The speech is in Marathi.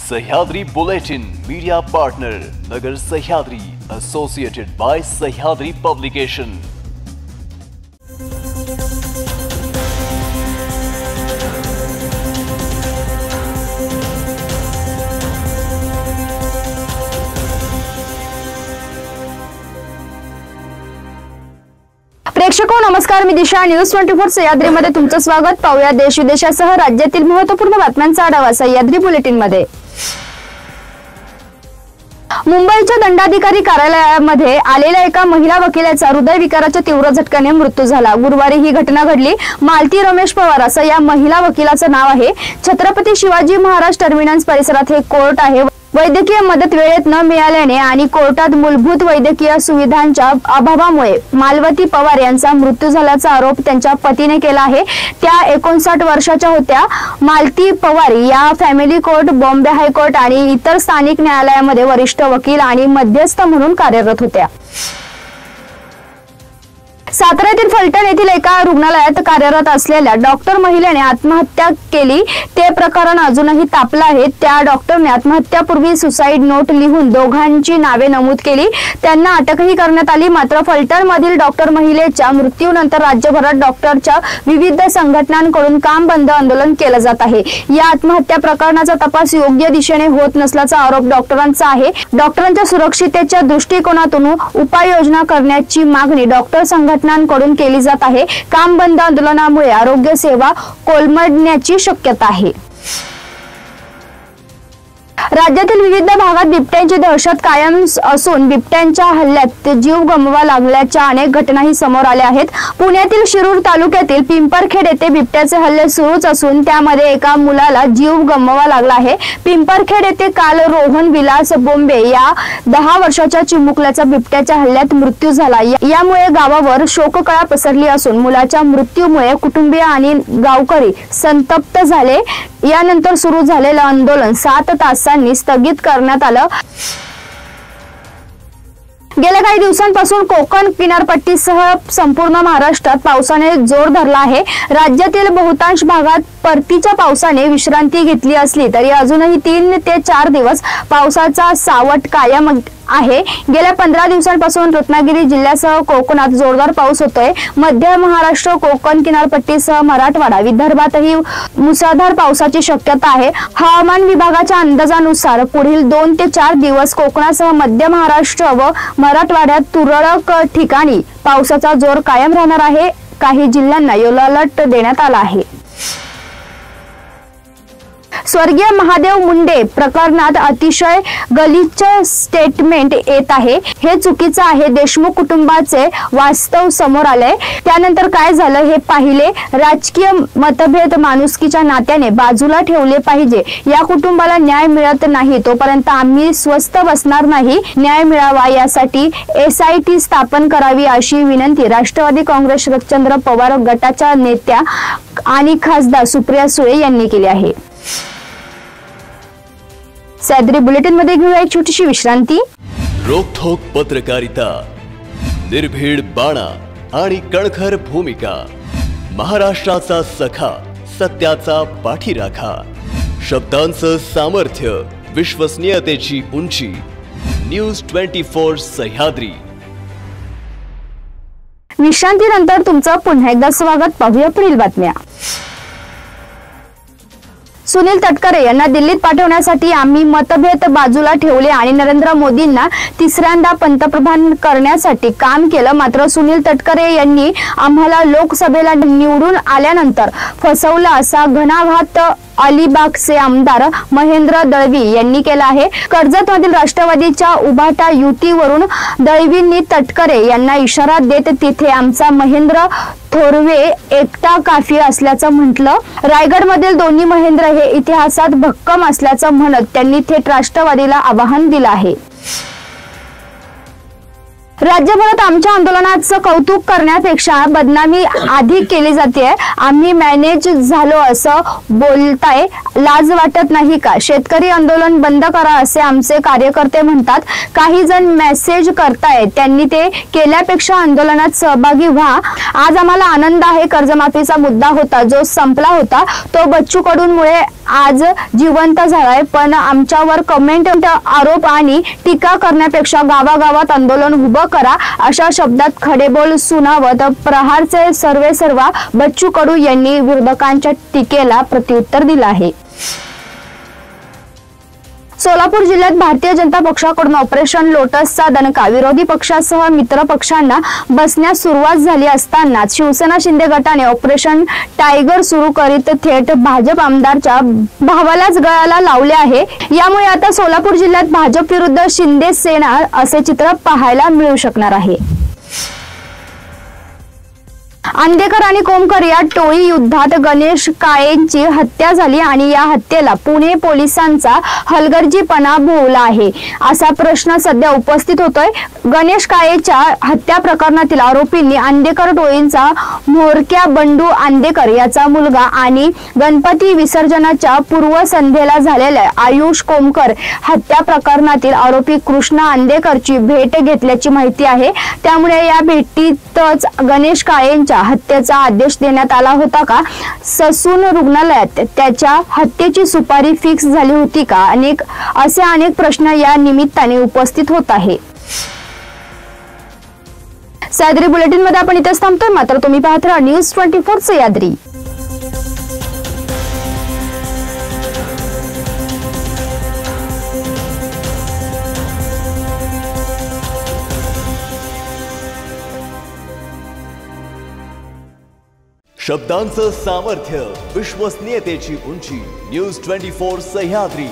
Sahyadri bulletin media partner Nagar Sahyadri associated by Sahyadri publication. प्रेक्षको नमस्कार, मी दिशा न्यूज 24 सह्याद्री मध्ये तुमचं स्वागत। पाहूया देश विदेशासह राज्यातील महत्त्वपूर्ण बातम्यांचा आढावा सह्याद्री बुलेटिन मध्ये। मुंबईच्या दंडाधिकारी कार्यालयामध्ये आलेल्या एका महिला वकिलाचा हृदयविकाराच्या तीव्र झटक्याने मृत्यू झाला। गुरुवारी ही घटना घडली। मालती रमेश पवार असं या महिला वकिलाचं नाव आहे। छत्रपती शिवाजी महाराज टर्मिनस परिसरात हे कोर्ट आहे। वैद्यकीय मदत वेळेत न मिळाल्याने आणि कोर्टात मूलभूत वैद्यकीय सुविधांच्या अभावामुळे मालवती पवार यांचा मृत्यू झाल्याचा आरोप त्यांच्या पतीने केला आहे। त्या 59 वर्षाच्या होत्या। मालती पवार या फॅमिली कोर्ट, बॉम्बे हायकोर्ट आणि इतर स्थानिक न्यायालयामध्ये वरिष्ठ वकील आणि मध्यस्थ म्हणून कार्यरत होत्या। सातारा येथील फलटण येथील एका रुग्णालयात कार्यरत असलेल्या डॉक्टर महिलेने आत्महत्या केली। ते प्रकरण अजूनही तापलं आहे। त्या डॉक्टरने आत्महत्यापूर्वी सुसाईड नोट लिहून दोघांची नावे नमूद केली। त्यांना अटकही करण्यात आली। मात्र फलटण मधील डॉक्टर महिलेच्या मृत्यूनंतर राज्यभरात डॉक्टरच्या विविध संघटनांकडून काम बंद आंदोलन केलं जात आहे। या आत्महत्या प्रकरणाचा तपास योग्य दिशेने होत नसल्याचा आरोप डॉक्टरांचा आहे। डॉक्टरांच्या सुरक्षिततेच्या दृष्टिकोनातून उपाययोजना करण्याची मागणी डॉक्टर संघटनांकडून केली जात आहे। काम बंद आंदोलनामुळे आरोग्य सेवा कोलमडण्याची शक्यता आहे। राज्यातील विविध भागात बिबट्यांची दहशत कायम असून बिबट्यांच्या हल्ल्यात जीव गमवावा लागल्याच्या अनेक घटनाही समोर आल्या आहेत। पुण्यातील शिरूर तालुक्यातील पिंपरखेड येथे बिबट्याचे हल्ले सुरूच असून त्यामध्ये एका मुलाला जीव गमवावा लागला आहे। पिंपरखेड येथे काल रोहन विलास बोंबे या 10 वर्षाच्या चिमुकल्याचा बिबट्याच्या हल्ल्यात मृत्यू झाला। यामुळे गावावर शोककळा पसरली असून मुलाच्या मृत्यूमुळे कुटुंबीय आणि गावकरी संतप्त झाले। यानंतर सुरू झालेलं आंदोलन 7 तासांनी स्थगित करण्यात आलं। गेल्या काही दिवसांपासून कोकण किनारपट्टीसह संपूर्ण महाराष्ट्रात पावसाने जोर धरला आहे। राज्यातील बहुतांश भागात परतीच्या पावसाने विश्रांती घेतली असली तरी अजूनही 3 ते 4 दिवस पावसाचा सावट कायम आहे। गेल्या 15 दिवसांपासून रत्नागिरी जिल्ह्यासह कोकणात जोरदार पाऊस होतोय। मध्य महाराष्ट्र, कोकण किनारपट्टीसह मराठवाडा, विदर्भातही मुसळधार पावसाची शक्यता आहे। हवामान विभागाच्या अंदाजानुसार पुढील 2 ते 4 दिवस कोकणासह मध्य महाराष्ट्र व मराठवाड्यात तुरळक ठिकाणी पावसाचा जोर कायम राहणार आहे। काही जिल्ह्यांना येलो अलर्ट देण्यात आला आहे। स्वर्गीय महादेव मुंडे प्रकरणात अतिशय गलिच्छ स्टेटमेंट येत आहे। हे चुकीचं आहे। देशमुख कुटुंबाचे वास्तव समोर आले। त्यानंतर काय झालं हे पाहिले। राजकीय मतभेद माणुसकीच्या नात्याने बाजूला ठेवले पाहिजे। या कुटुंबाला न्याय मिळत नाही तोपर्यंत आम्ही स्वस्थ बसणार नाही। न्याय मिळावा यासाठी SIT स्थापन करावी अशी विनंती राष्ट्रवादी काँग्रेस शरदचंद्र पवार गटाच्या नेत्या आणि खासदार सुप्रिया सुळे यांनी केली आहे। सह्याद्री बुलेटिन मध्ये घेऊया एक छोटीशी विश्रांती। रोखोक पत्रकारिता, निर्भीड बाणा आणि कणखर भूमिका, महाराष्ट्राचा सखा, सत्याचा पाठीराखा, शब्दांचं सामर्थ्य, विश्वसनीयतेची उंची, न्यूज 24 सह्याद्री। विश्रांतीनंतर तुमचं पुन्हा एकदा स्वागत। पाहूया पुढील बातम्या। सुनील तटकरे यांना दिल्लीत पाठवण्यासाठी आम्ही मतभेद बाजूला ठेवले आणि नरेंद्र मोदींना तिसऱ्यांदा पंतप्रधान करण्यासाठी काम केलं। मात्र सुनील तटकरे यांनी आम्हाला लोकसभेला निवडून आल्यानंतर फसवलं असा घणाघात अलिबागचे आमदार महेंद्र दळवी यांनी केला आहे। कर्जतमधील राष्ट्रवादीच्या उभाटा युतीवरून दळवींनी तटकरे यांना इशारा देत तिथे आमचा महेंद्र थोरवे एकटा काफी असल्याचं म्हटलं। रायगडमधील दोन्ही महेंद्र हे इतिहासात भक्कम असल्याचं म्हणत त्यांनी थेट राष्ट्रवादीला आवाहन दिलं आहे। राज्यभरात आमच्या आंदोलनाचं कौतुक करण्यापेक्षा बदनामी अधिक केली जाते। आम्ही मॅनेज झालो असं बोलताय, लाज वाटत नाही का? शेतकरी आंदोलन बंद करा असे आमचे कार्यकर्ते म्हणतात। काही जण मेसेज करतायत, त्यांनी ते केल्यापेक्षा आंदोलनात सहभागी व्हा। आज आम्हाला आनंद आहे, कर्जमाफीचा मुद्दा होता जो संपला होता, तो बच्चू कडूंमुळे आज जिवंत झालाय। पण आमच्यावर कमेंट, आरोप आणि टीका करण्यापेक्षा गावागावात आंदोलन उभं करा अशा शब्दात खडेबोल सुनावत प्रहारचे सर्वेसर्वा बच्चू कडू यांनी विरोधकांच्या टीकेला प्रत्युत्तर दिलं आहे। सोलापूर जिल्ह्यात भारतीय जनता पक्षाकडून ऑपरेशन लोटसचा दणका विरोधी पक्षासह मित्र पक्षांना बसण्यास सुरुवात झाली असतानाच शिवसेना शिंदे गटाने ऑपरेशन टायगर सुरू करीत थेट भाजप आमदारच्या भावालाच गळाला लावले आहे। यामुळे आता सोलापूर जिल्ह्यात भाजप विरुद्ध शिंदे सेना असे चित्र पाहायला मिळू शकणार आहे। आंदेकर आणि कोमकर या टोळी युद्धात गणेश काळेंची हत्या झाली आणि या हत्येला पुणे पोलिसांचा हलगर्जीपणा भोवला आहे असा प्रश्न सध्या उपस्थित होतोय। गणेश काळेच्या हत्या प्रकरणातील आरोपींनी आंदेकर टोळींचा म्होरक्या बंडू आंदेकर याचा मुलगा आणि गणपती विसर्जनाच्या पूर्वसंध्येला झालेल्या आयुष कोमकर हत्या प्रकरणातील आरोपी कृष्णा आंदेकरची भेट घेतल्याची माहिती आहे। त्यामुळे या भेटीतच गणेश काळेंच्या हत्येचा आदेश देण्यात आला होता का? ससून रुग्णालयात त्याच्या हत्येची सुपारी फिक्स झाली होती का? अनेक प्रश्न या निमित्ताने उपस्थित होत आहे। सह्याद्री बुलेटिन मध्ये आपण इथेच थांबतोय, मात्र तुम्ही पाहत राहा न्यूज 24 सह्याद्री। शब्दांचं सामर्थ्य, विश्वसनीयतेची उंची, न्यूज 24 सह्याद्री।